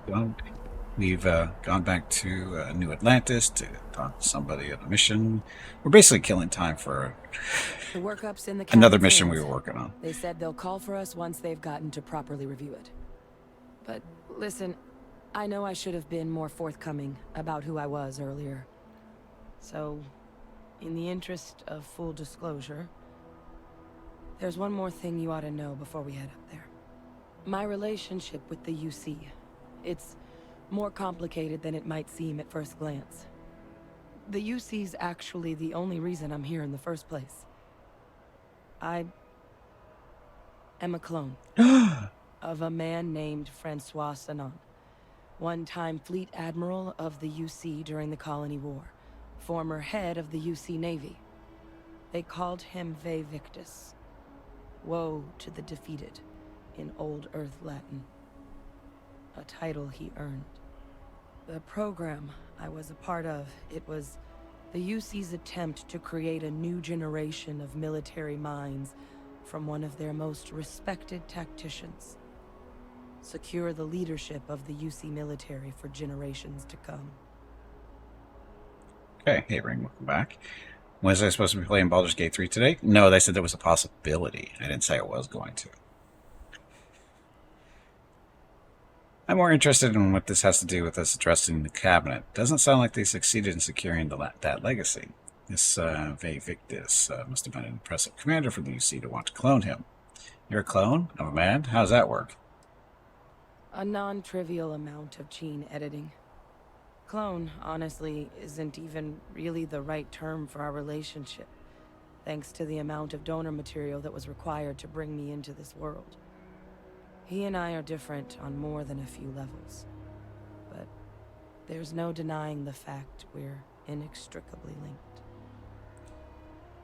Well, we've gone back to New Atlantis to talk to somebody on a mission. We're basically killing time for The workup's in the another cabinet's mission we hands. were working on. They said they'll call for us once they've gotten to properly review it. But listen, I know I should have been more forthcoming about who I was earlier. So, in the interest of full disclosure, there's one more thing you ought to know before we head up there. My relationship with the UC. It's more complicated than it might seem at first glance. The UC's actually the only reason I'm here in the first place. I am a clone of a man named Francois Sanon, one-time fleet admiral of the UC during the Colony War, former head of the UC Navy. They called him Ve Victus, woe to the defeated, in Old Earth Latin, a title he earned. The program I was a part of, it was the UC's attempt to create a new generation of military minds from one of their most respected tacticians. Secure the leadership of the UC military for generations to come. Okay, hey Ring, welcome back. Was I supposed to be playing Baldur's Gate 3 today? No, they said there was a possibility. I didn't say I was going to. I'm more interested in what this has to do with us addressing the cabinet. Doesn't sound like they succeeded in securing that legacy. This Ve Victus must have been an impressive commander for the UC to want to clone him. You're a clone of a man? How does that work? A non-trivial amount of gene editing. Clone, honestly, isn't even really the right term for our relationship, thanks to the amount of donor material that was required to bring me into this world. He and I are different on more than a few levels, but there's no denying the fact we're inextricably linked.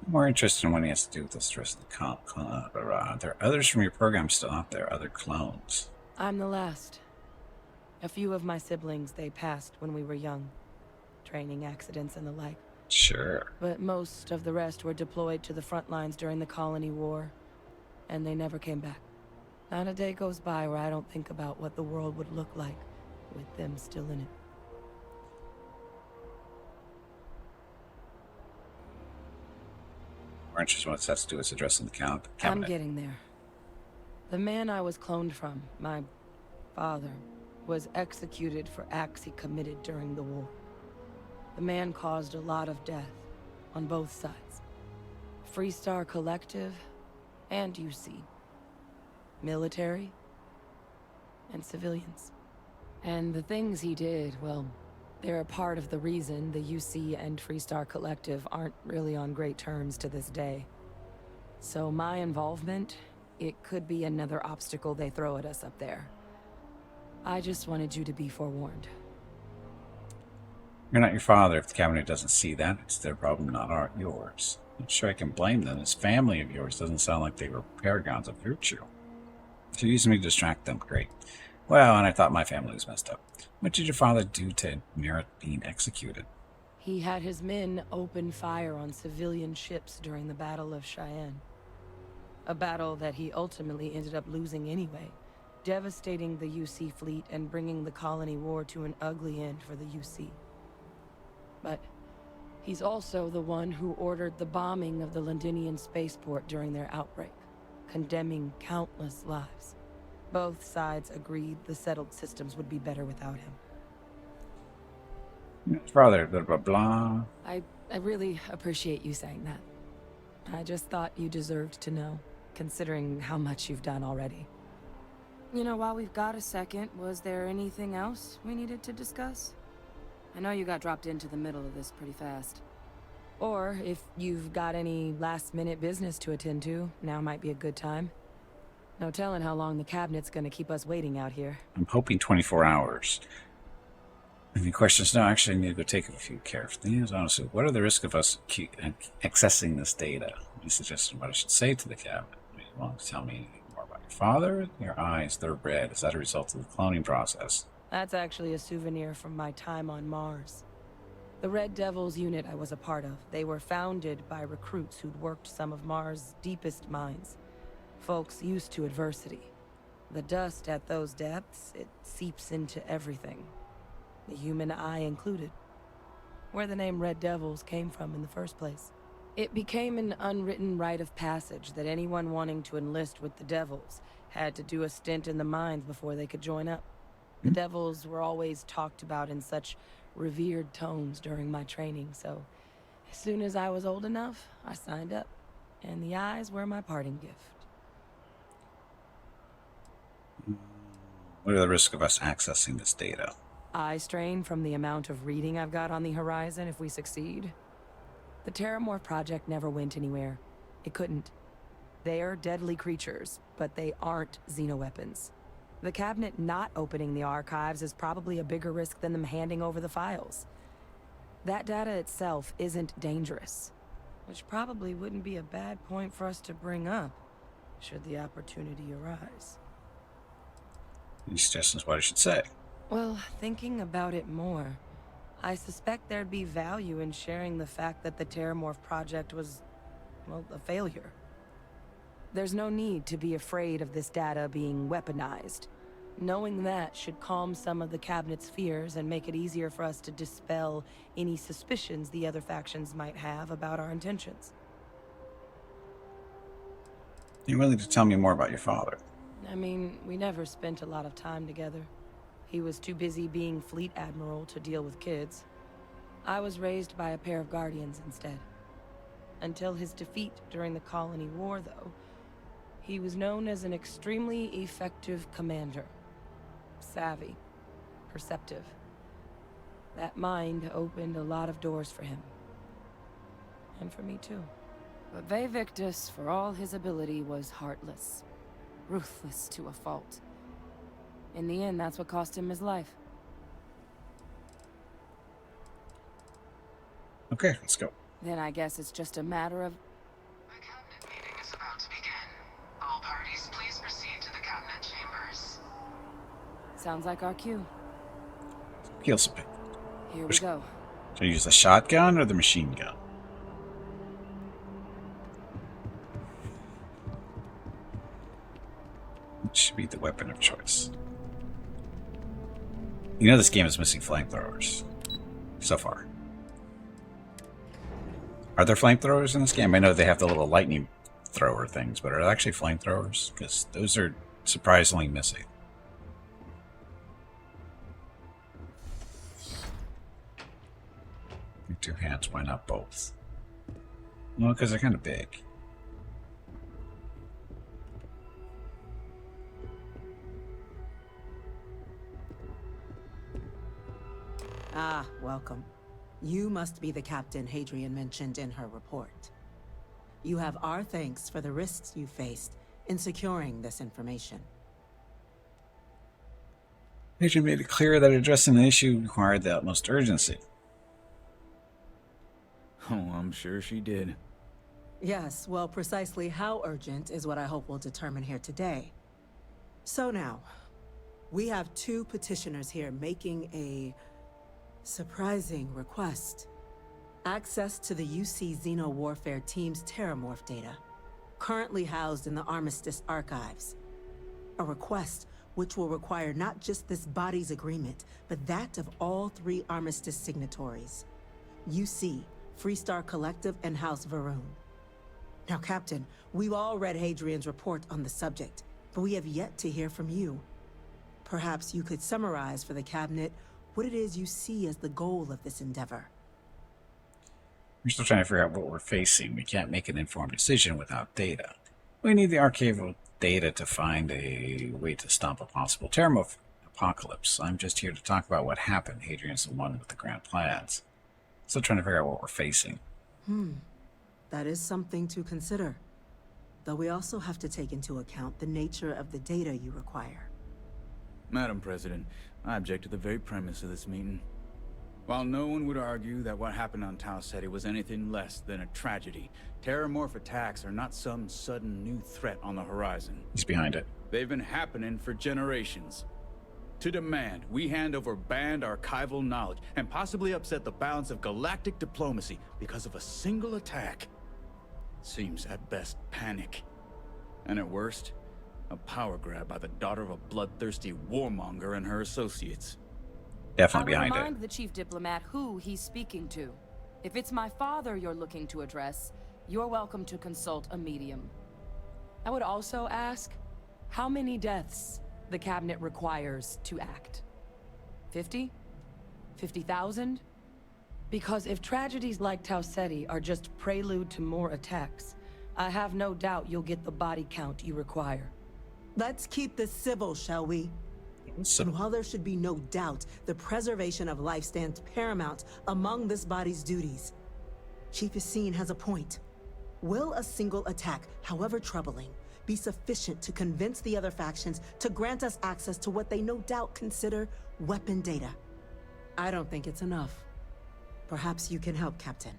I'm more interested in what he has to do with this rest of the club. There are others from your program still out there, other clones. I'm the last. A few of my siblings, they passed when we were young. Training accidents and the like. Sure. But most of the rest were deployed to the front lines during the Colony War, and they never came back. Not a day goes by where I don't think about what the world would look like with them still in it. More interested in what this has to do with addressing the cabinet. I'm getting there. The man I was cloned from, my father, was executed for acts he committed during the war. The man caused a lot of death on both sides. Freestar Collective and UC. Military and civilians. And the things he did, well, they're a part of the reason the UC and Freestar Collective aren't really on great terms to this day. So my involvement, it could be another obstacle they throw at us up there. I just wanted you to be forewarned. You're not your father. If the cabinet doesn't see that, it's their problem, not yours. I'm sure I can blame them. This family of yours doesn't sound like they were paragons of virtue. If you're using me to distract them, great. Well, and I thought my family was messed up. What did your father do to merit being executed? He had his men open fire on civilian ships during the Battle of Cheyenne. A battle that he ultimately ended up losing anyway, devastating the UC fleet and bringing the Colony War to an ugly end for the UC. But he's also the one who ordered the bombing of the Londinian spaceport during their outbreak, condemning countless lives. Both sides agreed the settled systems would be better without him. His father, blah, blah, blah. I really appreciate you saying that. I just thought you deserved to know, considering how much you've done already. You know, while we've got a second, was there anything else we needed to discuss? I know you got dropped into the middle of this pretty fast. Or if you've got any last-minute business to attend to, now might be a good time. No telling how long the cabinet's gonna keep us waiting out here. I'm hoping 24 hours. Any questions? No, actually, I need to go take a few careful things. Honestly, what are the risks of us accessing this data? You suggested what I should say to the cabinet. You want to tell me more about your father? Your eyes, they're red. Is that a result of the cloning process? That's actually a souvenir from my time on Mars. The Red Devils unit I was a part of, they were founded by recruits who'd worked some of Mars' deepest mines. Folks used to adversity. The dust at those depths, it seeps into everything, the human eye included. Where the name Red Devils came from in the first place. It became an unwritten rite of passage that anyone wanting to enlist with the Devils had to do a stint in the mines before they could join up. The Devils were always talked about in such revered tones during my training, so as soon as I was old enough, I signed up. And the eyes were my parting gift. What are the risks of us accessing this data? Eye strain from the amount of reading I've got on the horizon if we succeed. The Terramorph project never went anywhere. It couldn't. They're deadly creatures, but they aren't xenoweapons. The cabinet not opening the archives is probably a bigger risk than them handing over the files. That data itself isn't dangerous, which probably wouldn't be a bad point for us to bring up, should the opportunity arise. Any suggestions what I should say? Well, thinking about it more, I suspect there'd be value in sharing the fact that the Terramorph project was, well, a failure. There's no need to be afraid of this data being weaponized. Knowing that should calm some of the cabinet's fears and make it easier for us to dispel any suspicions the other factions might have about our intentions. Are you willing to tell me more about your father? I mean, we never spent a lot of time together. He was too busy being fleet admiral to deal with kids. I was raised by a pair of guardians instead. Until his defeat during the Colony War, though, he was known as an extremely effective commander. Savvy. Perceptive. That mind opened a lot of doors for him. And for me, too. But Victus, for all his ability, was heartless. Ruthless to a fault. In the end, that's what cost him his life. Okay, let's go. Then I guess it's just a matter of... The cabinet meeting is about to begin. All parties, please proceed to the cabinet chambers. Sounds like our cue. Heal some. Here we go. Should I use the shotgun or the machine gun? It should be the weapon of choice. You know this game is missing flamethrowers. So far. Are there flamethrowers in this game? I know they have the little lightning thrower things, but are there actually flamethrowers? Because those are surprisingly missing. With 2 hands, why not both? Well, because they're kind of big. Ah, welcome. You must be the captain Hadrian mentioned in her report. You have our thanks for the risks you faced in securing this information. Adrian made it clear that addressing the issue required the utmost urgency. Oh, I'm sure she did. Yes, well, precisely how urgent is what I hope we'll determine here today. So now, we have 2 petitioners here making a surprising request. Access to the UC Xeno Warfare Team's Terramorph data, currently housed in the Armistice archives. A request which will require not just this body's agreement, but that of all 3 Armistice signatories. UC, Freestar Collective, and House Varun. Now, Captain, we've all read Hadrian's report on the subject, but we have yet to hear from you. Perhaps you could summarize for the Cabinet what it is you see as the goal of this endeavor. We're still trying to figure out what we're facing. We can't make an informed decision without data. We need the archival data to find a way to stop a possible Terramorph apocalypse. I'm just here to talk about what happened. Hadrian's the one with the grand plans. Still trying to figure out what we're facing. That is something to consider. Though we also have to take into account the nature of the data you require. Madam President, I object to the very premise of this meeting. While no one would argue that what happened on Tau Ceti was anything less than a tragedy, Terramorph attacks are not some sudden new threat on the horizon. He's behind it. They've been happening for generations. To demand we hand over banned archival knowledge and possibly upset the balance of galactic diplomacy because of a single attack seems at best panic. And at worst, A power grab by the daughter of a bloodthirsty warmonger and her associates. Definitely I would behind remind it. the chief diplomat who he's speaking to. If it's my father you're looking to address, you're welcome to consult a medium. I would also ask how many deaths the cabinet requires to act. 50? 50,000? Because if tragedies like Tau Ceti are just prelude to more attacks, I have no doubt you'll get the body count you require. Let's keep this civil, shall we? So, And while there should be no doubt, the preservation of life stands paramount among this body's duties. Chief Yassine has a point. Will a single attack, however troubling, be sufficient to convince the other factions to grant us access to what they no doubt consider weapon data? I don't think it's enough. Perhaps you can help, Captain.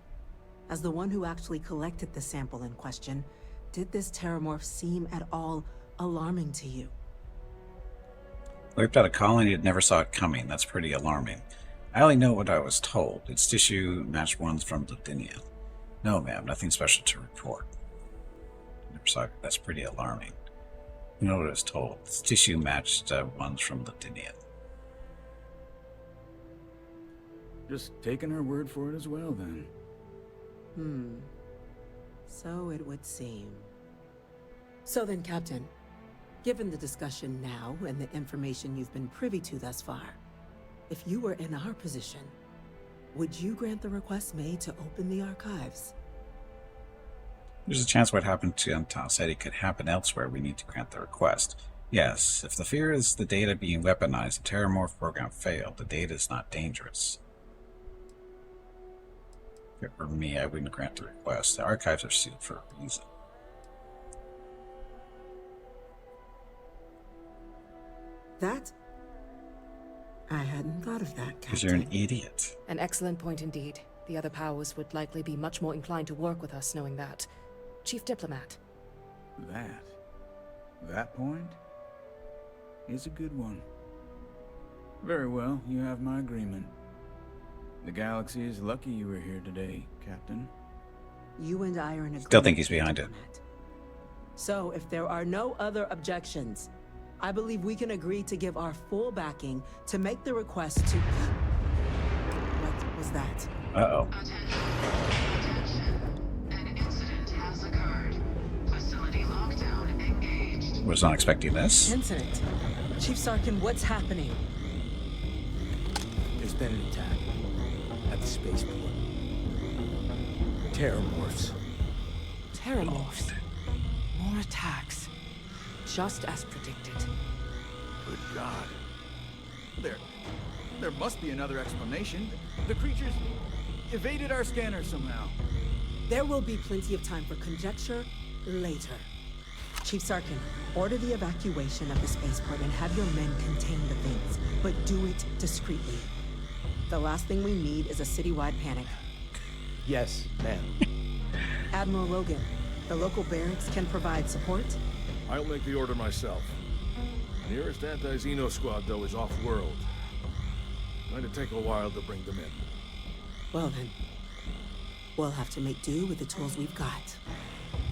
As the one who actually collected the sample in question, did this terramorph seem at all alarming to you? wiped out a colony that never saw it coming. That's pretty alarming. I only know what I was told. Its tissue matched ones from Latinia. No, ma'am, nothing special to report. Never saw it. That's pretty alarming. You know what I was told. Its tissue matched ones from Latinia. Just taking her word for it as well, then. So it would seem. So then, Captain, given the discussion now and the information you've been privy to thus far, if you were in our position, would you grant the request made to open the archives? There's a chance what happened to Tau Ceti could happen elsewhere. We need to grant the request. Yes, if the fear is the data being weaponized, the Terramorph program failed. The data is not dangerous. If it were me, I wouldn't grant the request. The archives are sealed for a reason. That? I hadn't thought of that, Captain. Because you're an idiot. An excellent point indeed. The other powers would likely be much more inclined to work with us knowing that. Chief Diplomat. That point is a good one. Very well, you have my agreement. The galaxy is lucky you were here today, Captain. You and I are in agreement. Still think he's behind it. So, if there are no other objections, I believe we can agree to give our full backing to make the request to... What was that? Uh-oh. Attention. An incident has occurred. Facility lockdown engaged. Was not expecting this. Incident. Chief Sarkin, what's happening? There's been an attack at the spaceport. Terramorphs. Terramorphs. More attacks. Just as predicted. Good God. There must be another explanation. The creatures evaded our scanner somehow. There will be plenty of time for conjecture later. Chief Sarkin, order the evacuation of the spaceport and have your men contain the things, but do it discreetly. The last thing we need is a citywide panic. Yes, ma'am. Admiral Logan, the local barracks can provide support? I'll make the order myself. The nearest anti-Xeno squad, though, is off-world. Going to take a while to bring them in. Well then, we'll have to make do with the tools we've got.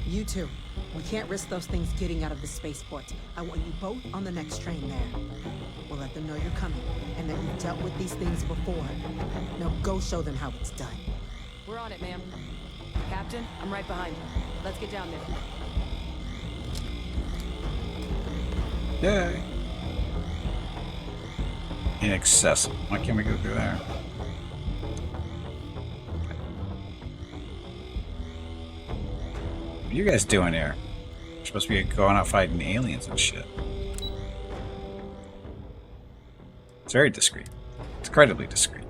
You two, we can't risk those things getting out of the spaceport. I want you both on the next train there. We'll let them know you're coming, and that you've dealt with these things before. Now go show them how it's done. We're on it, ma'am. Captain, I'm right behind you. Let's get down there. Yay. Inaccessible. Why can't we go through there? What are you guys doing here? You're supposed to be going out fighting aliens and shit. It's very discreet. It's incredibly discreet.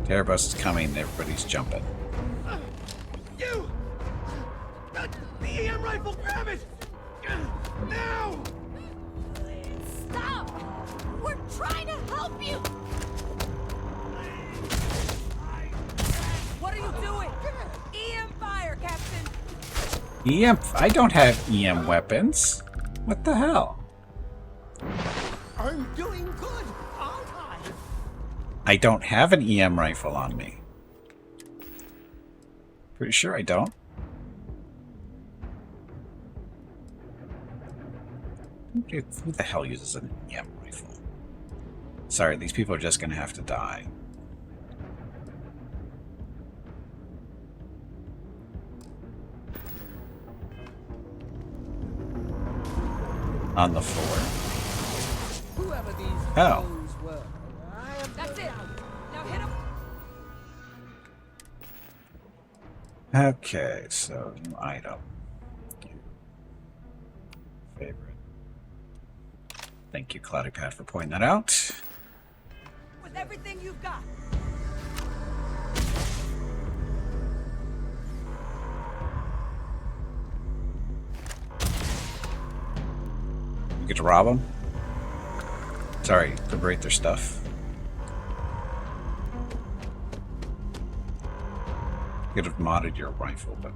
Terrabus is coming and everybody's jumping. You! The EM rifle, grab it! Now! Stop! We're trying to help you! What are you doing? EM fire, Captain! EM? I don't have EM weapons. What the hell? I'm doing good, aren't I? I don't have an EM rifle on me. Pretty sure I don't. Who the hell uses an EM rifle? Sorry, these people are just gonna have to die. On the floor. Whoever these Oh. foes were, I am That's it. Now hit him. Okay, so new item. Favorite. Thank you, Cloudy Pad, for pointing that out. With everything you've got. You get to rob them? Sorry, liberate their stuff. You could have modded your rifle, but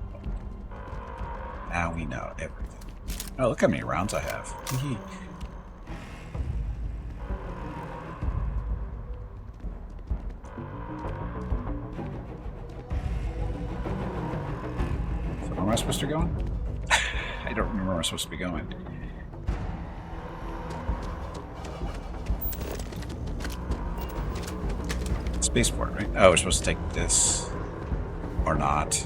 now we know everything. Oh, look how many rounds I have. So where am I supposed to go? I don't remember where I'm supposed to be going. Spaceport, right? Oh, we're supposed to take this. Or not.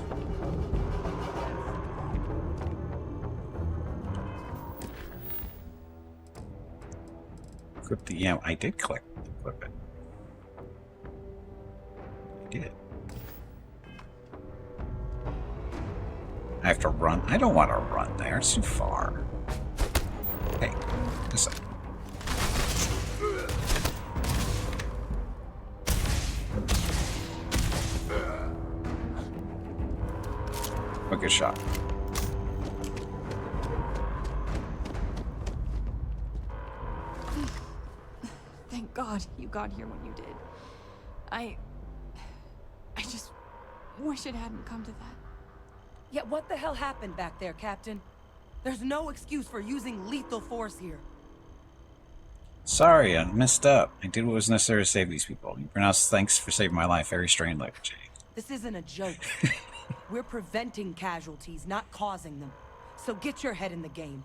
Equip the EM. I did click equip it. I did. I have to run. I don't want to run there. It's too far. Hey, listen. A good shot. Thank God you got here when you did. I just wish it hadn't come to that. Yeah, what the hell happened back there, Captain? There's no excuse for using lethal force here. Sorry, I messed up. I did what was necessary to save these people. You pronounce thanks for saving my life very strangely, Jay. This isn't a joke. We're preventing casualties, not causing them. So get your head in the game.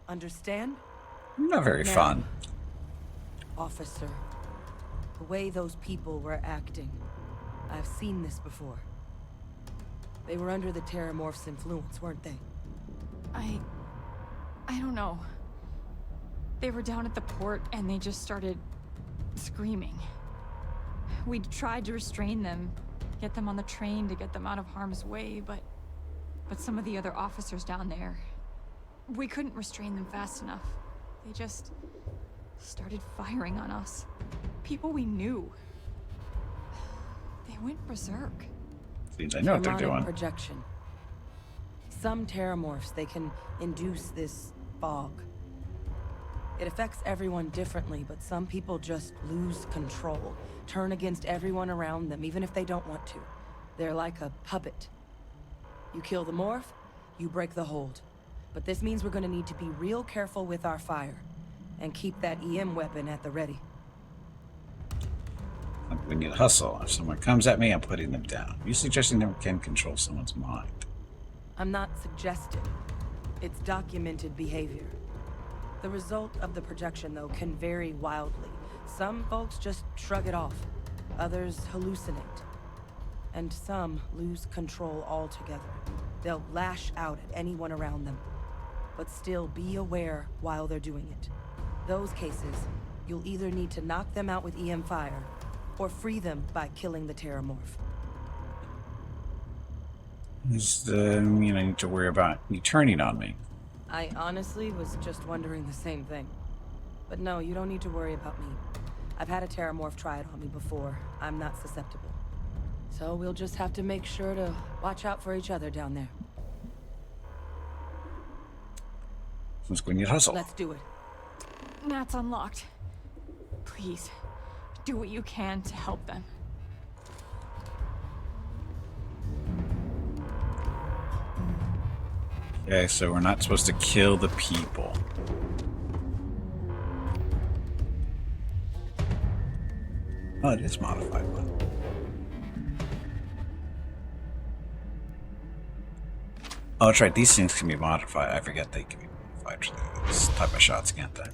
Understand? Not very Now, fun. Officer, the way those people were acting, I've seen this before. They were under the Terramorph's influence, weren't they? I don't know. They were down at the port and they just started screaming. We tried to restrain them, get them on the train to get them out of harm's way, but some of the other officers down there, we couldn't restrain them fast enough. They just started firing on us. People we knew. They went berserk. Seems I know what they're Harmonic doing. projection. Some Terramorphs, they can induce this fog. It affects everyone differently, but some people just lose control, turn against everyone around them, even if they don't want to. They're like a puppet. You kill the morph, you break the hold. But this means we're gonna need to be real careful with our fire, and keep that EM weapon at the ready. We need to hustle. If someone comes at me, I'm putting them down. You suggesting they can control someone's mind? I'm not suggesting. It's documented behavior. The result of the projection, though, can vary wildly. Some folks just shrug it off. Others hallucinate. And some lose control altogether. They'll lash out at anyone around them. But still be aware while they're doing it. Those cases, you'll either need to knock them out with EM fire, or free them by killing the Terramorph. Does that mean I need to worry about you turning on me? I honestly was just wondering the same thing. But no, you don't need to worry about me. I've had a Terramorph try it on me before. I'm not susceptible. So we'll just have to make sure to watch out for each other down there. Let's go and hustle. Let's do it. Nat's unlocked. Please, do what you can to help them. Okay, so we're not supposed to kill the people. Oh, it is modified one. Oh, that's right. These things can be modified. I forget they can be modified. qualified for these type of shots again then.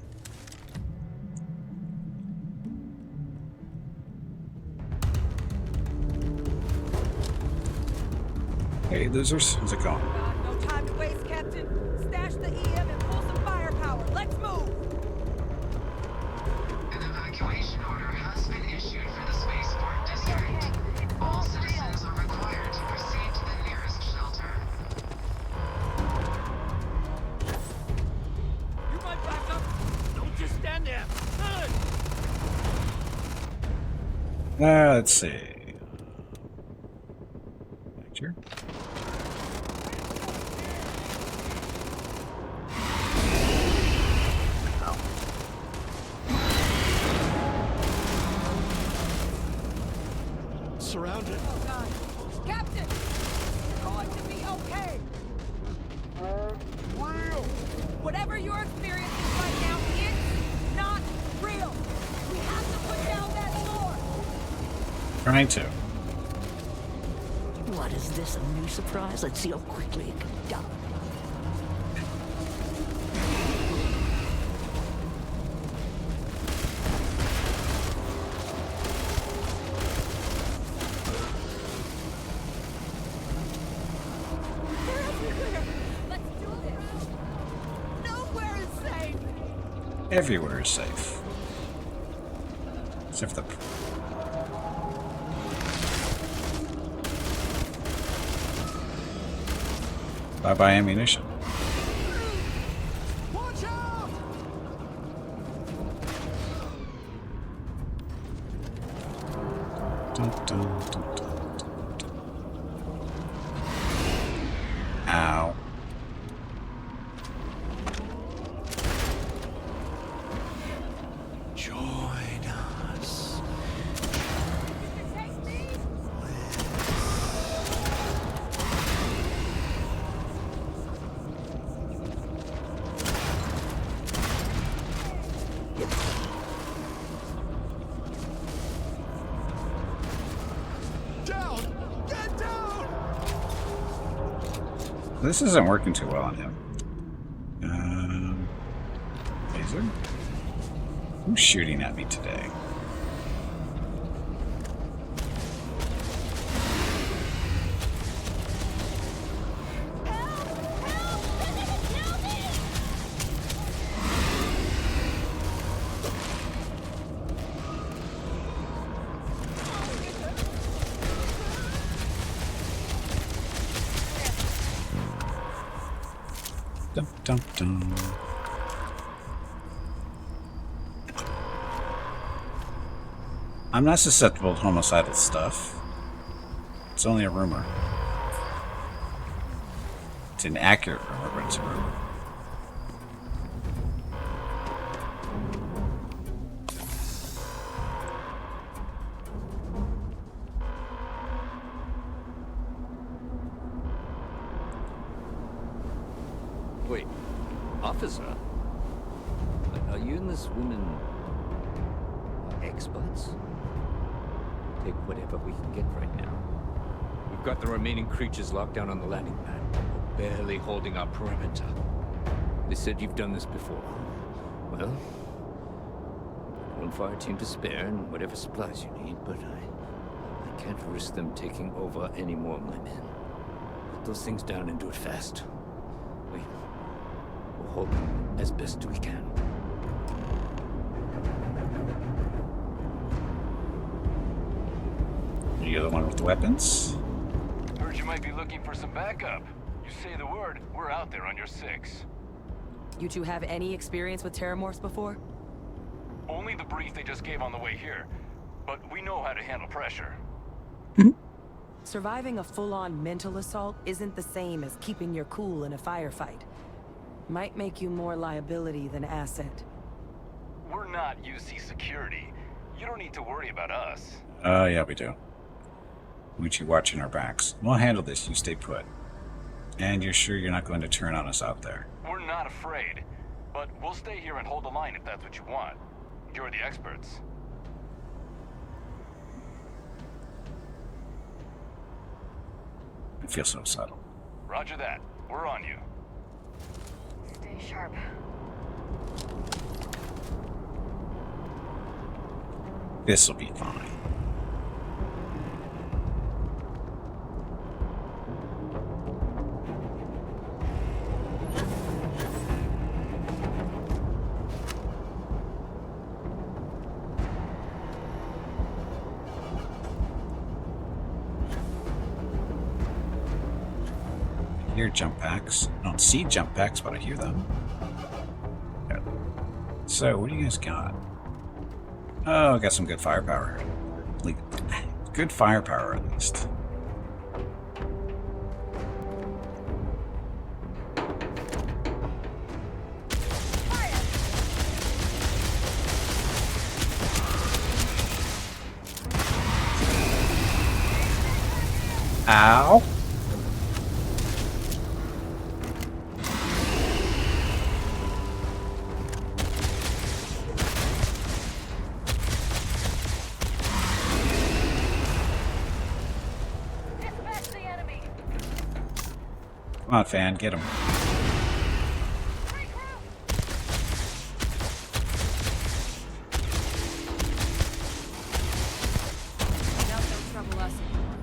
Hey losers, how's it going? No time to waste, Captain. Stash the EM and pull some firepower. Let's move! An evacuation order has been issued for the spaceport district. All citizens are required to proceed to the nearest shelter. You might back up. Don't just stand there. Good. Let's see. Sure. Surrounded. Oh, God. Captain! You're going to be okay! Real. Whatever you're experiencing right now, it's not real! We have to put down that door! Trying to. What is this, a new surprise? Let's see how quickly it can be done. They're everywhere! Let's do this! Nowhere is safe! Everywhere is safe. Except for the... Bye-bye ammunition. Watch out! Dun, dun, dun, dun, dun, dun. Ow. Join us. Take me! Down! Get down! This isn't working too well on him. Laser? Who's shooting at me today? Dum, dum, dum. I'm not susceptible to homicidal stuff. It's only a rumor. It's an accurate rumor, but it's a rumor. Wait, officer? Are you and this woman experts? Take whatever we can get right now. We've got the remaining creatures locked down on the landing pad. We're barely holding our perimeter. They said you've done this before. Well, one fire team to spare and whatever supplies you need, but I can't risk them taking over any more of my men. Put those things down and do it fast. We'll hold them as best we can. You're the one with the weapons? Heard you might be looking for some backup. You say the word, we're out there on your 6. You two have any experience with Terramorphs before? Only the brief they just gave on the way here. But we know how to handle pressure. Surviving a full-on mental assault isn't the same as keeping your cool in a firefight. Might make you more liability than asset. We're not UC security. You don't need to worry about us. Yeah, we do. We want you watching our backs. We'll handle this, you stay put. And you're sure you're not going to turn on us out there? We're not afraid. But we'll stay here and hold the line if that's what you want. You're the experts. I feel so subtle. Roger that. We're on you. Stay sharp. This'll be fine. I hear jump packs. I don't see jump packs, but I hear them. Yeah. So, what do you guys got? Oh, I got some good firepower. Good firepower, at least. Ow! Come on, fan, get him. Now don't trouble us anymore.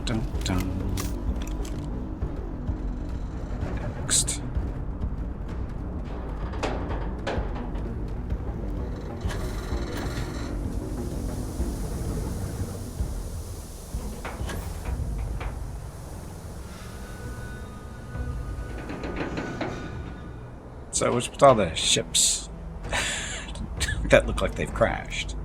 Dun, dun. Next. So what's with all the ships that look like they've crashed?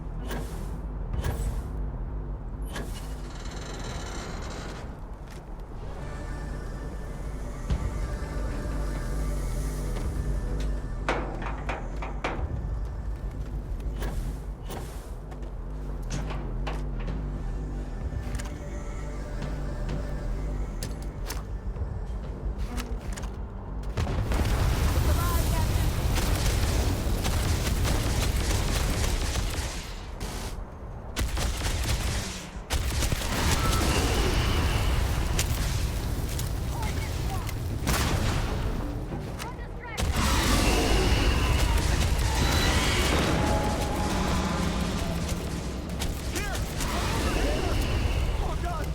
Oh God!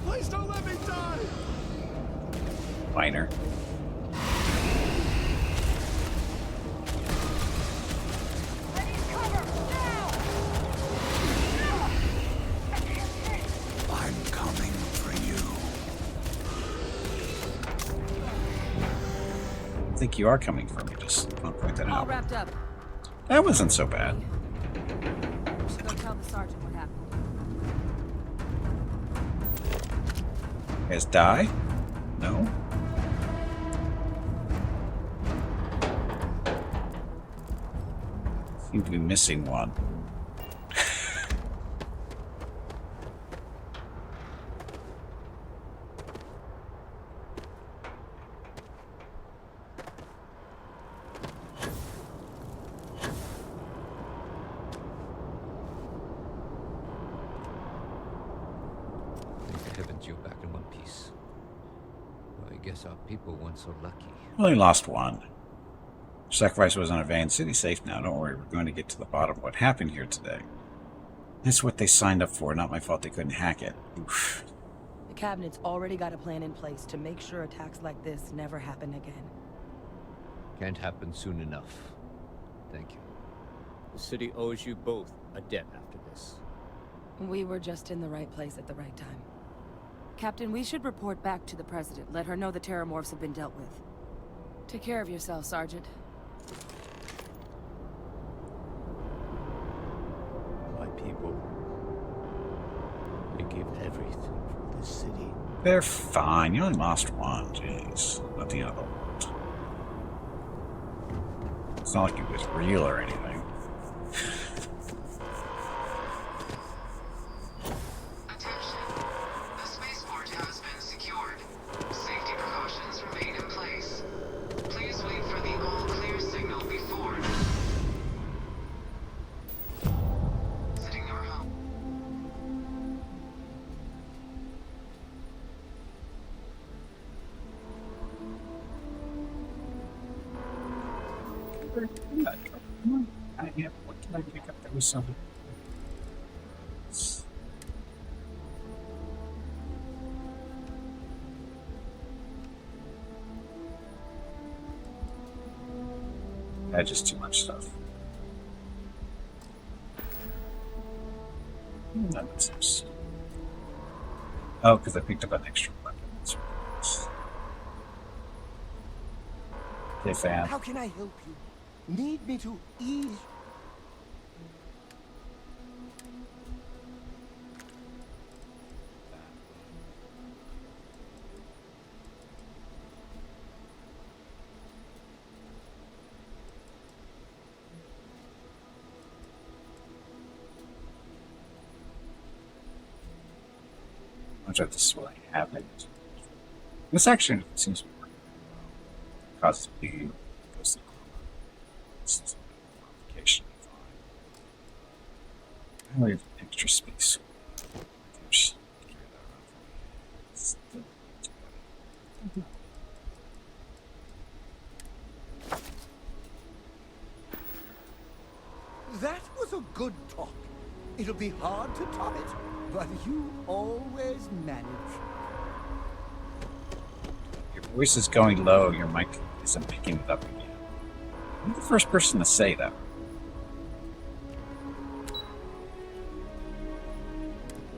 Please don't let me die! Minor. I'm coming for you. I think you are coming for me, just want to point that All out. wrapped up. That wasn't so bad. We should go tell the sergeant what happened. You guys die? No? Seem to be missing one. Thank heavens you're back in one piece. Well, I guess our people weren't so lucky. Only lost one. Sacrifice wasn't in vain. City's safe now. Don't worry. We're going to get to the bottom of what happened here today. It's what they signed up for. Not my fault they couldn't hack it. Oof. The cabinet's already got a plan in place to make sure attacks like this never happen again. Can't happen soon enough. Thank you. The city owes you both a debt after this. We were just in the right place at the right time. Captain, we should report back to the President. Let her know the Terramorphs have been dealt with. Take care of yourself, Sergeant. My people. They give everything for this city. They're fine. You only lost one. Jeez. Not the other world. It's not like it was real or anything. Attention. The spaceport has been secured. Safety precautions remain in place. Please wait for the all-clear signal before sitting your home. What can I pick up that was something? That's just too much stuff. That seems. Oh, because I picked up an extra weapon. That's what it is. Okay, fan. How can I help you? Need me to ease? Much of this is what I have. This actually seems to be working well. Causes B, goes to this is a modification. I have extra space. Just carry that around for me. That was a good talk. It'll be hard to top it, but you always manage. Your voice is going low. Your mic isn't picking it up again. I'm the first person to say that.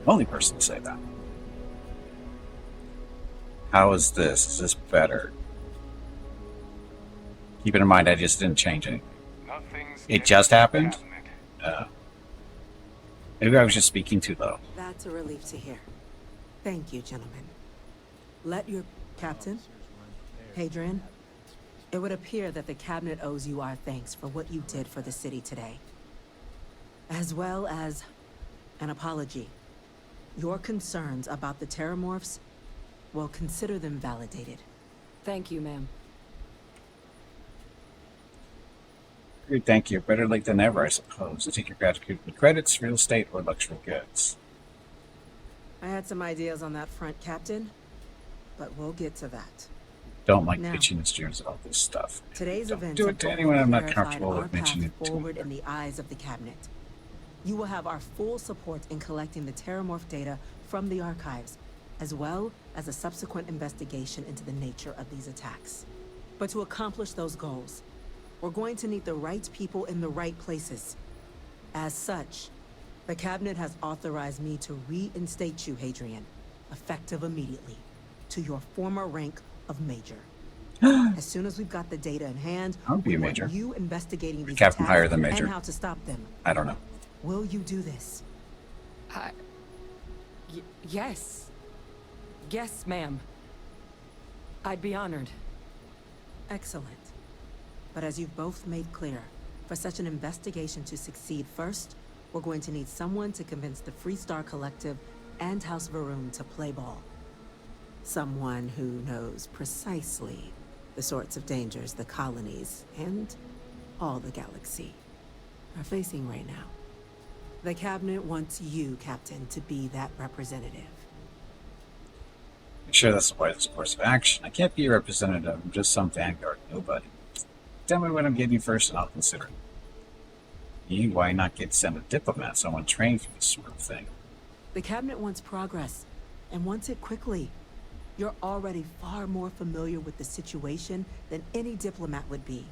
Only person to say that. How is this? Is this better? Keep in mind, I just didn't change anything. It just happened? Maybe I was just speaking too low. That's a relief to hear. Thank you, gentlemen. Let your captain, Hadrian, it would appear that the cabinet owes you our thanks for what you did for the city today. As well as an apology. Your concerns about the Terramorphs, well, consider them validated. Thank you, ma'am. Great, thank you. Better late than never, I suppose. Take your gratitude in credits, real estate, or luxury goods. I had some ideas on that front, Captain, but we'll get to that. Don't like Now, pitching Steers about this stuff. Today's Don't events do have it to both anyone I'm not clarified comfortable our with mentioning path it to. forward in the eyes of the cabinet. You will have our full support in collecting the Terramorph data from the archives, as well as a subsequent investigation into the nature of these attacks. But to accomplish those goals, we're going to need the right people in the right places. As such, the cabinet has authorized me to reinstate you, Hadrian, effective immediately, to your former rank of Major. As soon as we've got the data in hand, I'll be we a want major. you investigating these Captain attacks higher than major. and how to stop them. I don't know. Will you do this? Yes. Yes, ma'am. I'd be honored. Excellent. But as you've both made clear, for such an investigation to succeed first, we're going to need someone to convince the Freestar Collective and House Varun to play ball. Someone who knows precisely the sorts of dangers the colonies and all the galaxy are facing right now. The cabinet wants you, Captain, to be that representative. I'm sure that's the wisest course of action. I can't be a representative. I'm just some vanguard nobody. Tell me what I'm getting first and I'll consider it. Why not get sent a diplomat, someone trained for this sort of thing? The cabinet wants progress, and wants it quickly. You're already far more familiar with the situation than any diplomat would be.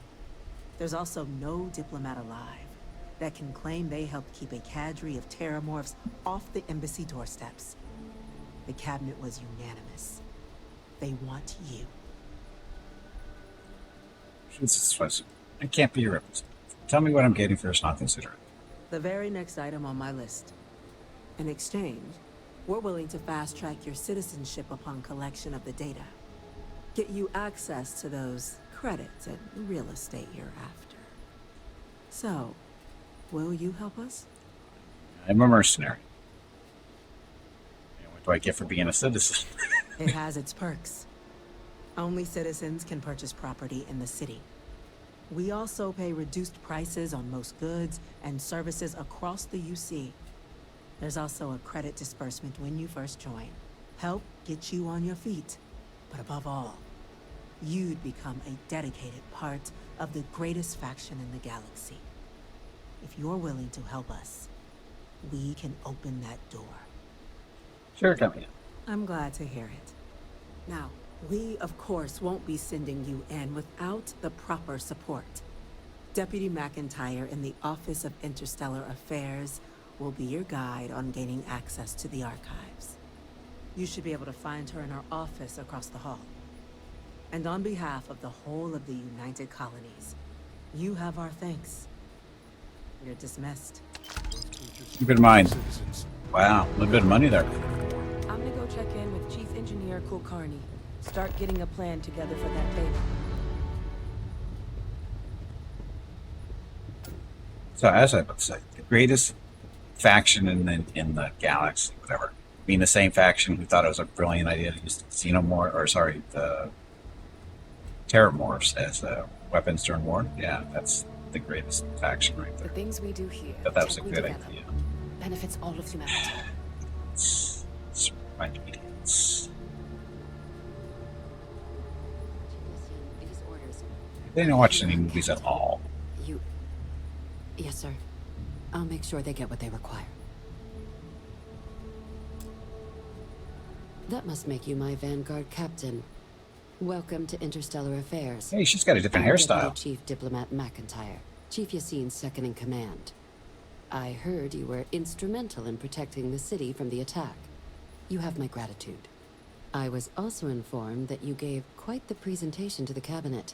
There's also no diplomat alive that can claim they helped keep a cadre of Terramorphs off the embassy doorsteps. The cabinet was unanimous. They want you. I can't be a representative. Tell me what I'm getting first and I'll consider it. The very next item on my list. In exchange, we're willing to fast-track your citizenship upon collection of the data. Get you access to those credits and real estate you're after. So, will you help us? I'm a mercenary. And what do I get for being a citizen? It has its perks. Only citizens can purchase property in the city. We also pay reduced prices on most goods and services across the UC. There's also a credit disbursement when you first join. Help get you on your feet. But above all, you'd become a dedicated part of the greatest faction in the galaxy. If you're willing to help us, we can open that door. Sure, come in. I'm glad to hear it. Now, we, of course, won't be sending you in without the proper support. Deputy McIntyre in the Office of Interstellar Affairs will be your guide on gaining access to the archives. You should be able to find her in her office across the hall. And on behalf of the whole of the United Colonies, you have our thanks. You're dismissed. Keep in mind. Wow, a little bit of money there. I'm gonna go check in with Chief Engineer Kulkarni. Start getting a plan together for that data. So as I would say, the greatest faction in the galaxy, whatever. Being the same faction who thought it was a brilliant idea to use the Terramorphs as weapons during war. Yeah, that's the greatest faction right there. The things we do here, But that was a tech we good develop, idea. benefits all of humanity. It's right, idiots. They don't watch any movies at all. Yes, sir. I'll make sure they get what they require. That must make you my Vanguard captain. Welcome to Interstellar Affairs. Hey, she's got a different I'm hairstyle. Deputy Chief Diplomat McIntyre, Chief Yassine's second in command. I heard you were instrumental in protecting the city from the attack. You have my gratitude. I was also informed that you gave quite the presentation to the cabinet.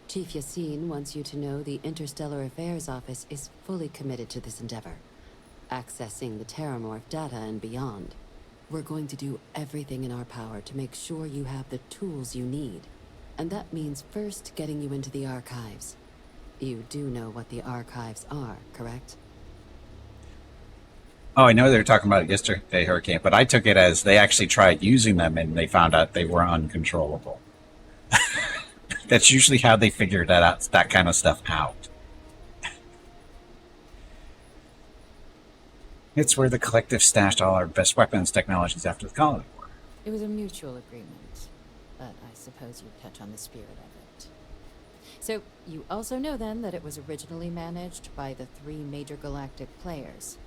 Chief Yassine wants you to know the Interstellar Affairs Office is fully committed to this endeavor, accessing the Terramorph data and beyond. We're going to do everything in our power to make sure you have the tools you need. And that means first getting you into the archives. You do know what the archives are, correct? Oh, I know they were talking about it yesterday, Hurricane, but I took it as they actually tried using them and they found out they were uncontrollable. That's usually how they figure that kind of stuff out. It's where the collective stashed all our best weapons technologies after the colony war. It was a mutual agreement, but I suppose you touch on the spirit of it. So, you also know then that it was originally managed by the 3 major galactic players.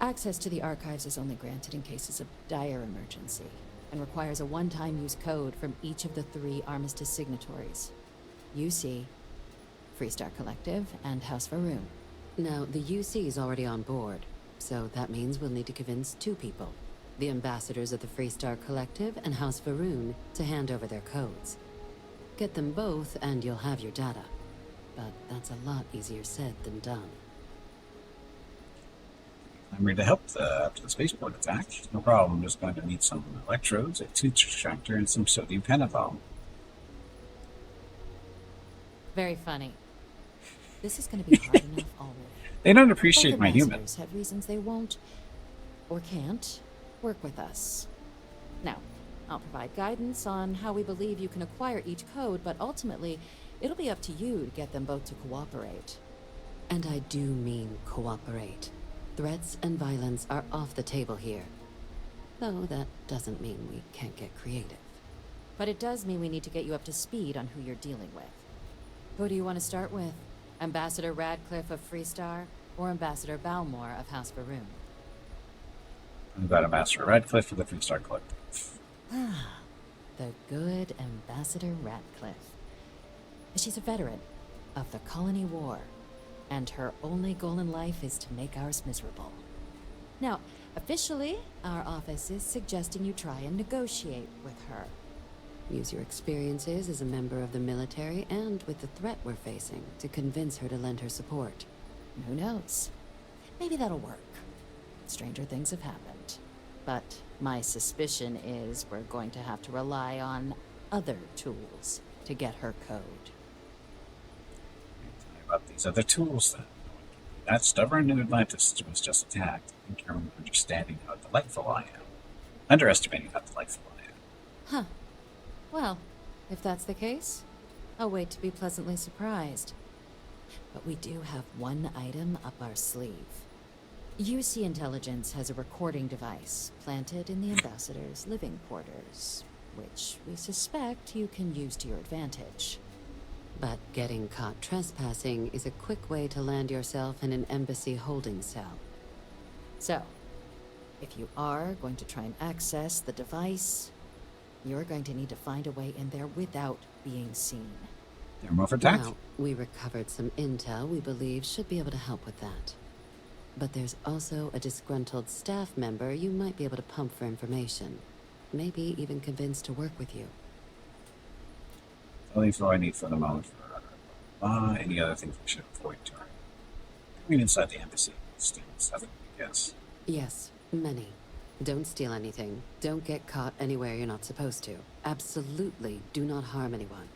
Access to the archives is only granted in cases of dire emergency, and requires a one-time use code from each of the 3 armistice signatories. UC, Freestar Collective, and House Faroon. Now, the UC is already on board, so that means we'll need to convince 2 people. The ambassadors of the Freestar Collective and House Faroon to hand over their codes. Get them both and you'll have your data. But that's a lot easier said than done. I'm ready to help after the spaceport attack. No problem. I'm just going to need some electrodes, a tooth extractor, and some sodium pentothal. Very funny. This is going to be hard enough already. They don't appreciate Both my humor. ambassadors have reasons they won't, or can't, work with us. Now, I'll provide guidance on how we believe you can acquire each code, but ultimately, it'll be up to you to get them both to cooperate. And I do mean cooperate. Threats and violence are off the table here. Though that doesn't mean we can't get creative. But it does mean we need to get you up to speed on who you're dealing with. Who do you want to start with? Ambassador Radcliffe of Freestar, or Ambassador Balmore of House Faroon? I've got Ambassador Radcliffe for the Freestar Collective. The good Ambassador Radcliffe. She's a veteran of the Colony War, and her only goal in life is to make ours miserable. Now, officially, our office is suggesting you try and negotiate with her. Use your experiences as a member of the military and with the threat we're facing to convince her to lend her support. Who knows? Maybe that'll work. Stranger things have happened. But my suspicion is we're going to have to rely on other tools to get her code. About these other tools, then. That stubborn new Atlantis was just attacked. I think you're understanding how delightful I am. Underestimating how delightful I am. Huh. Well, if that's the case, I'll wait to be pleasantly surprised. But we do have one item up our sleeve. UC Intelligence has a recording device planted in the ambassador's living quarters. which we suspect you can use to your advantage. But getting caught trespassing is a quick way to land yourself in an embassy holding cell. So, if you are going to try and access the device, you're going to need to find a way in there without being seen. Thermal attack? Now, we recovered some intel we believe should be able to help with that. But there's also a disgruntled staff member you might be able to pump for information. Maybe even convince to work with you. All the info I need for the moment. Any other things we should avoid during going inside the embassy? Stealing stuff, I guess. Yes, many. Don't steal anything. Don't get caught anywhere you're not supposed to. Absolutely do not harm anyone.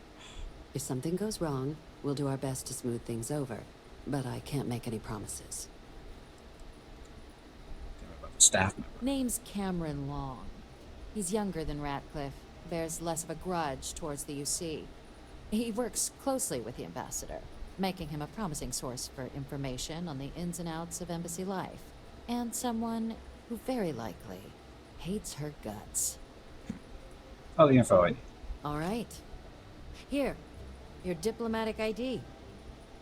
If something goes wrong, we'll do our best to smooth things over. But I can't make any promises. About the staff member. Name's Cameron Long. He's younger than Ratcliffe, bears less of a grudge towards the UC. He works closely with the ambassador, making him a promising source for information on the ins and outs of embassy life, and someone who very likely hates her guts. All the info I need. All right. Here, your diplomatic ID.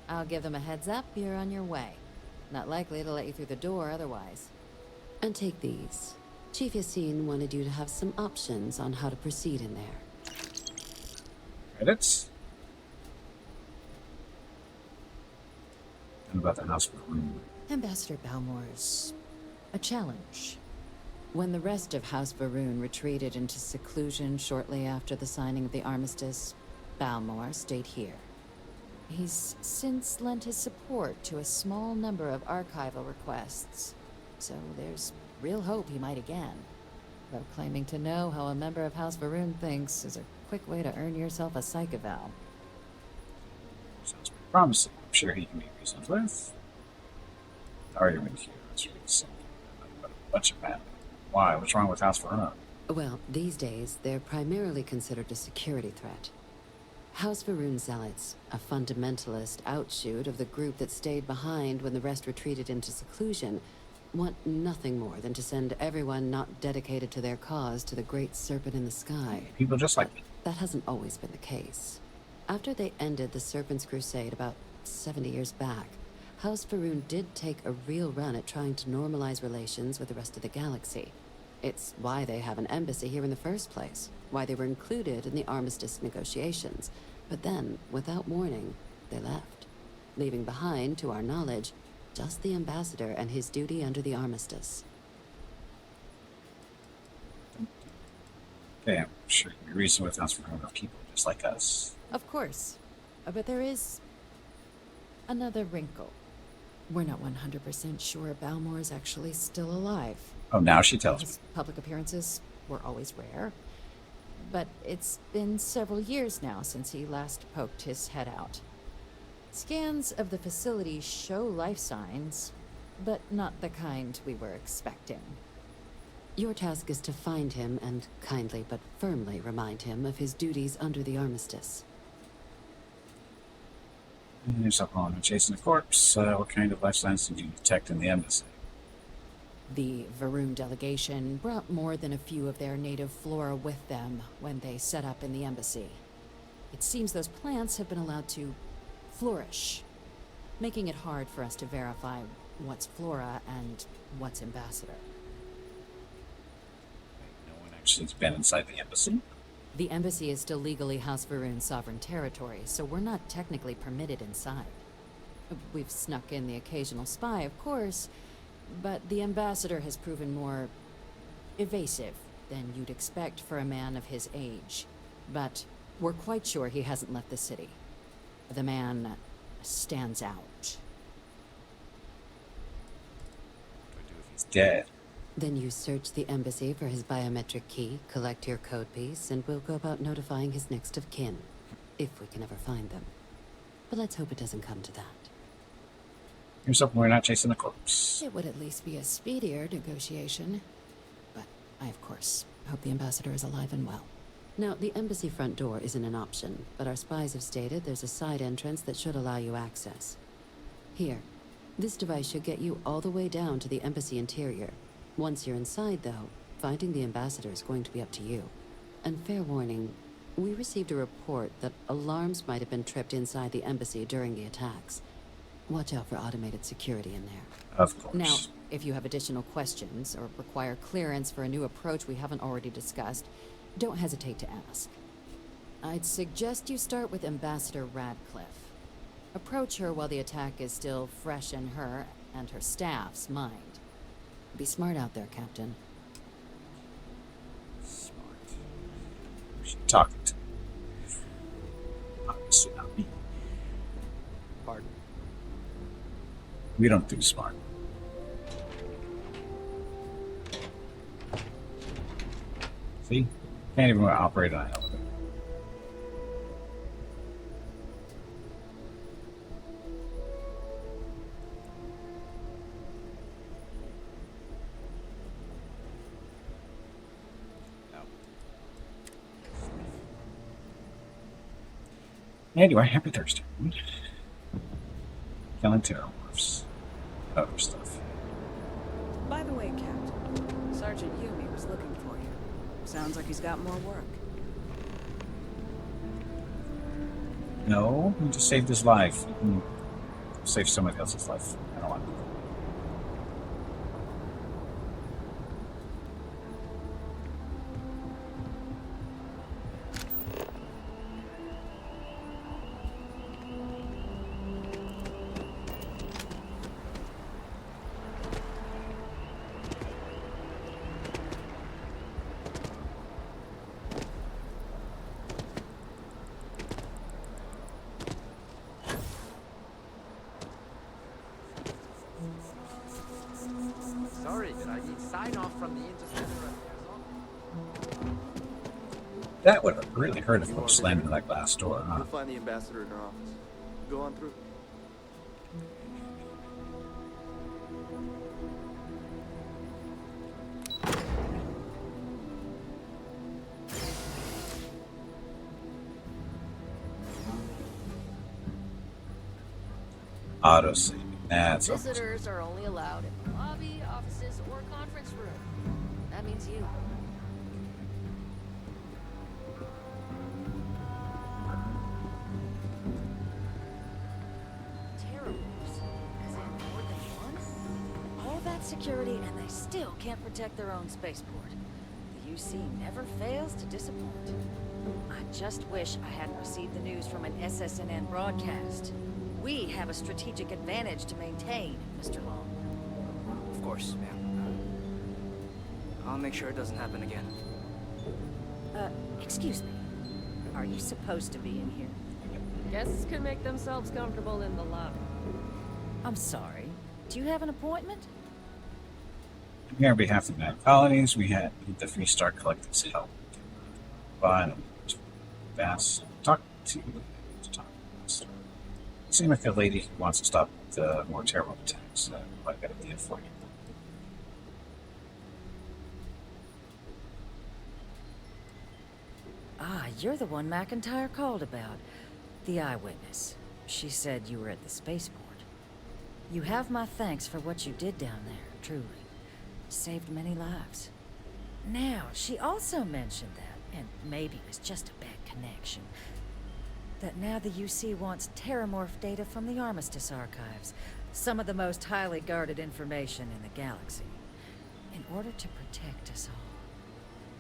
I'll give them a heads up you're on your way. Not likely to let you through the door otherwise. And take these. Chief Yassine wanted you to have some options on how to proceed in there. Credits? And about the hospital room. Ambassador Balmore's a challenge. When the rest of House Varun retreated into seclusion shortly after the signing of the armistice, Balmore stayed here. He's since lent his support to a small number of archival requests, so there's real hope he might again. Though claiming to know how a member of House Varun thinks is a quick way to earn yourself a psych eval. Sounds pretty promising. I'm sure he can be reasoned with. The argument here is really simple. But a bunch of men. Why? What's wrong with House Varun? Well, these days, they're primarily considered a security threat. House Varun Zealots, a fundamentalist outshoot of the group that stayed behind when the rest retreated into seclusion, want nothing more than to send everyone not dedicated to their cause to the great serpent in the sky. People just like me. That hasn't always been the case. After they ended the Serpent's Crusade about 70 years back, House Varun did take a real run at trying to normalize relations with the rest of the galaxy. It's why they have an embassy here in the first place, why they were included in the armistice negotiations. But then, without warning, they left, leaving behind, to our knowledge, just the ambassador and his duty under the armistice. Okay, I'm sure you can be reasoned with House Varun of people just like us. Of course. But there is another wrinkle. We're not 100% sure Balmore is actually still alive. Oh, now she tells me. His public appearances were always rare. But it's been several years now since he last poked his head out. Scans of the facility show life signs, but not the kind we were expecting. Your task is to find him and kindly but firmly remind him of his duties under the armistice. There's something wrong with chasing a corpse. What kind of life signs did you detect in the embassy? The Varun delegation brought more than a few of their native flora with them when they set up in the embassy. It seems those plants have been allowed to flourish, making it hard for us to verify what's flora and what's ambassador. No one actually has been inside the embassy? The embassy is still legally House Varun's sovereign territory, so we're not technically permitted inside. We've snuck in the occasional spy, of course, but the ambassador has proven more evasive than you'd expect for a man of his age. But we're quite sure he hasn't left the city. The man stands out. What do I do if he's dead? Then you search the embassy for his biometric key, collect your code piece, and we'll go about notifying his next of kin, if we can ever find them. But let's hope it doesn't come to that. Here's something we're not chasing a corpse. It would at least be a speedier negotiation. But I, of course, hope the ambassador is alive and well. Now, the embassy front door isn't an option, but our spies have stated there's a side entrance that should allow you access. Here, this device should get you all the way down to the embassy interior. Once you're inside, though, finding the ambassador is going to be up to you. And fair warning, we received a report that alarms might have been tripped inside the embassy during the attacks. Watch out for automated security in there. Of course. Now, if you have additional questions or require clearance for a new approach we haven't already discussed, don't hesitate to ask. I'd suggest you start with Ambassador Radcliffe. Approach her while the attack is still fresh in her and her staff's mind. Be smart out there, Captain. Smart. Who's she talking to? Obviously not me. Pardon? We don't do smart. See? Can't even operate on an elevator. Anyway, happy Thursday. Killing Terrorwolves. Other stuff. By the way, Captain, Sergeant Yumi was looking for you. Sounds like he's got more work. No, he just saved his life. Save somebody else's life. I don't want to. Sorry, but I need sign-off from the Interstellar Affairs. That would have really hurt if it was slammed into that glass door, huh? You'll find the ambassador in her office. Go on through. Auto saving. That's Visitors are only allowed in the lobby, offices, or conference room. That means you. Terrible. Is it more than one? All that security and they still can't protect their own spaceport. The UC never fails to disappoint. I just wish I hadn't received the news from an SSNN broadcast. We have a strategic advantage to maintain, Mr. Long. Of course, ma'am. I'll make sure it doesn't happen again. Excuse me. Are you supposed to be in here? Guests can make themselves comfortable in the lobby. I'm sorry. Do you have an appointment? Here on behalf of the colonies, we had the Free Star Collective's help. But fast. Talk to seem like a lady who wants to stop the more terrible attacks. I've got a deal for you. Ah, you're the one McIntyre called about. The eyewitness. She said you were at the spaceport. You have my thanks for what you did down there, truly. Saved many lives. Now, she also mentioned that, and maybe it was just a bad connection, that now the UC wants terramorph data from the Armistice archives, some of the most highly guarded information in the galaxy, in order to protect us all.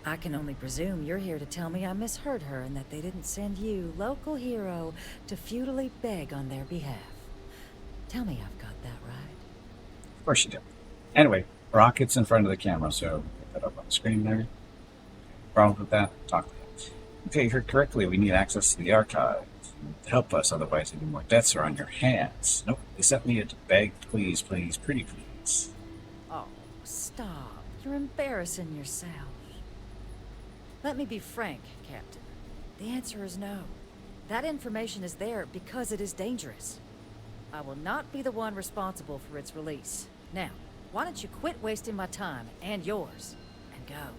I can only presume you're here to tell me I misheard her and that they didn't send you, local hero, to futilely beg on their behalf. Tell me I've got that right. Of course you do. Anyway, Rocket's in front of the camera, so put that up on the screen there. Problem with that? Talk to him. Okay, you heard correctly. We need access to the archive. Help us, otherwise any more deaths are on your hands. Nope, they sent me to beg, please, please, pretty please. Oh, stop. You're embarrassing yourself. Let me be frank, Captain. The answer is no. That information is there because it is dangerous. I will not be the one responsible for its release. Now, why don't you quit wasting my time and yours, and go?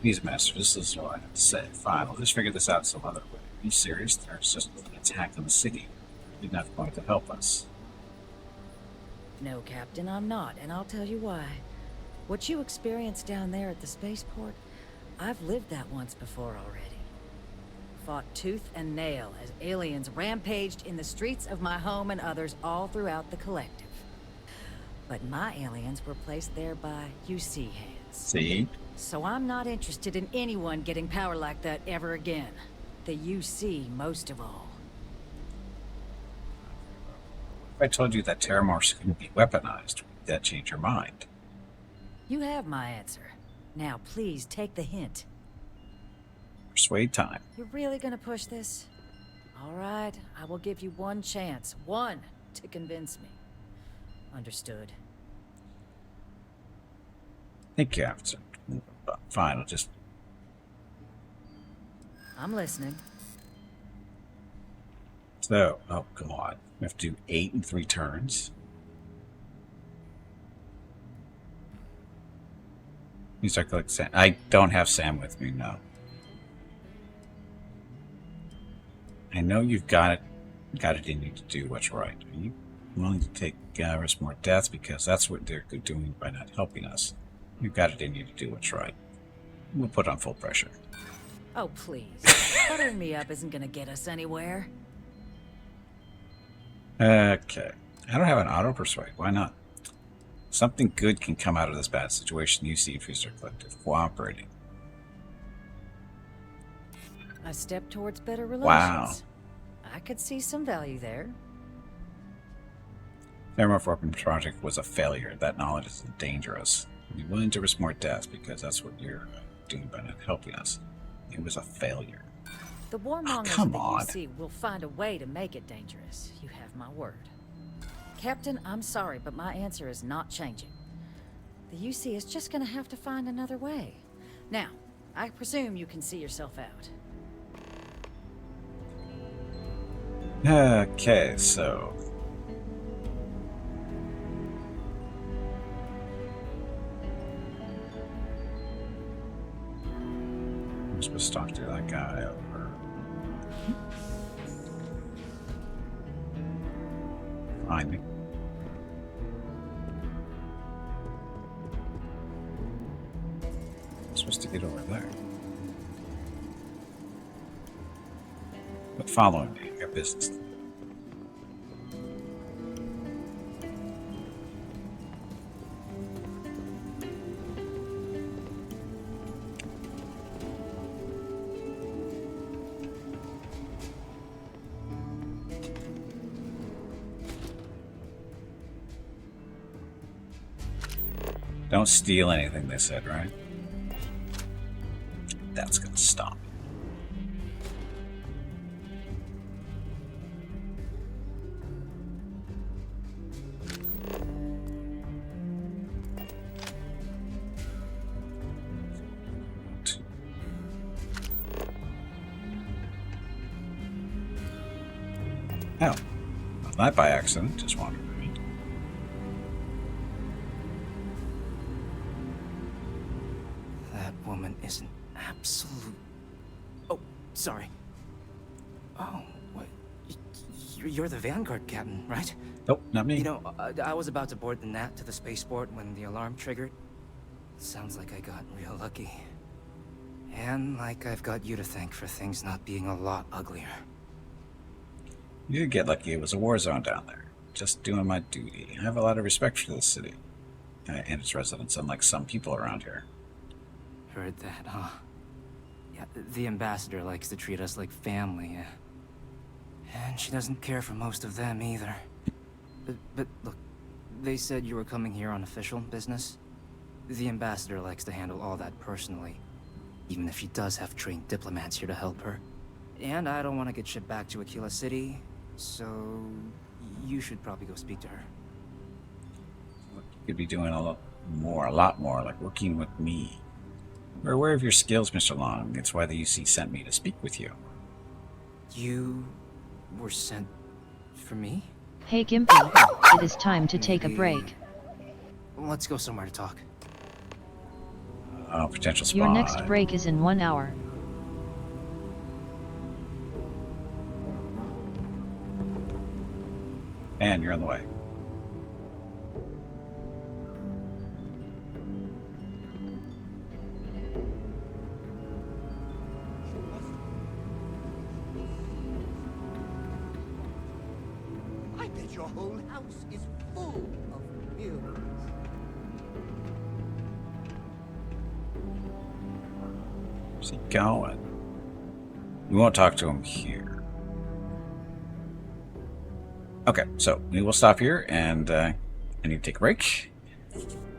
Please, Master, this is all I have to say. Fine, I'll just figure this out some other way. Are you serious? There's just an attack on the city. You're not going to help us. No, Captain, I'm not, and I'll tell you why. What you experienced down there at the spaceport, I've lived that once before already. Fought tooth and nail as aliens rampaged in the streets of my home and others all throughout the collective. But my aliens were placed there by UC hands. See? So I'm not interested in anyone getting power like that ever again. The UC most of all. If I told you that terramorphs couldn't be weaponized, would that change your mind? You have my answer. Now please take the hint. Persuade time. You're really gonna push this? All right, I will give you one chance. One to convince me. Understood. Thank you, Afton. Fine, I'll just... I'm listening. So, oh, come on. We have to do 8 in 3 turns. You start collecting Sam. I don't have Sam with me, no. I know you've got it in you to do what's right. Are you willing to take risk more deaths because that's what they're doing by not helping us? You've got it in you to do what's right. We'll put on full pressure. Oh, please. Buttering me up isn't gonna get us anywhere. Okay. I don't have an auto persuade. Why not? Something good can come out of this bad situation. You see if you start collective cooperating. A step towards better relations. Wow. I could see some value there. Thermorph Weapon Project was a failure. That knowledge is dangerous. You're willing to risk more deaths because that's what you're doing by not helping us. It was a failure. The warmongers come of the on. UC will find a way to make it dangerous. You have my word. Captain, I'm sorry, but my answer is not changing. The UC is just gonna have to find another way. Now, I presume you can see yourself out. Okay, so... I'm supposed to talk to that guy over... Find me. I'm supposed to get over there. But following me, your business. Don't steal anything, they said, right? That's gonna stop. Oh, not by accident, just wandered around. That woman is an absolute... Oh, sorry. Oh, what? You're the Vanguard captain, right? Nope, not me. You know, I was about to board the Nat to the spaceport when the alarm triggered. Sounds like I got real lucky. And like I've got you to thank for things not being a lot uglier. You did get lucky. It was a war zone down there. Just doing my duty. I have a lot of respect for this city and its residents, unlike some people around here. Heard that, huh? Yeah, the ambassador likes to treat us like family, and she doesn't care for most of them either. But look, they said you were coming here on official business. The ambassador likes to handle all that personally, even if she does have trained diplomats here to help her. And I don't want to get shipped back to Aquila City, so you should probably go speak to her. You could be doing a lot more, like working with me. We're aware of your skills, Mr. Long. It's why the UC sent me to speak with you. You were sent for me? Hey Gimpy, it is time to take a break. Let's go somewhere to talk. Oh, potential spy. Your next break is in 1 hour. And you're on the way. that your whole house is full of mirrors. Where's he going? We won't talk to him here. Okay, so we will stop here, and I need to take a break.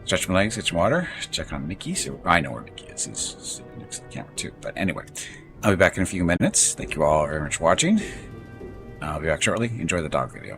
Stretch my legs, get some water, check on Mickey. So I know where Mickey is. He's sitting next to the camera too. But anyway, I'll be back in a few minutes. Thank you all very much for watching. I'll be back shortly. Enjoy the dog video.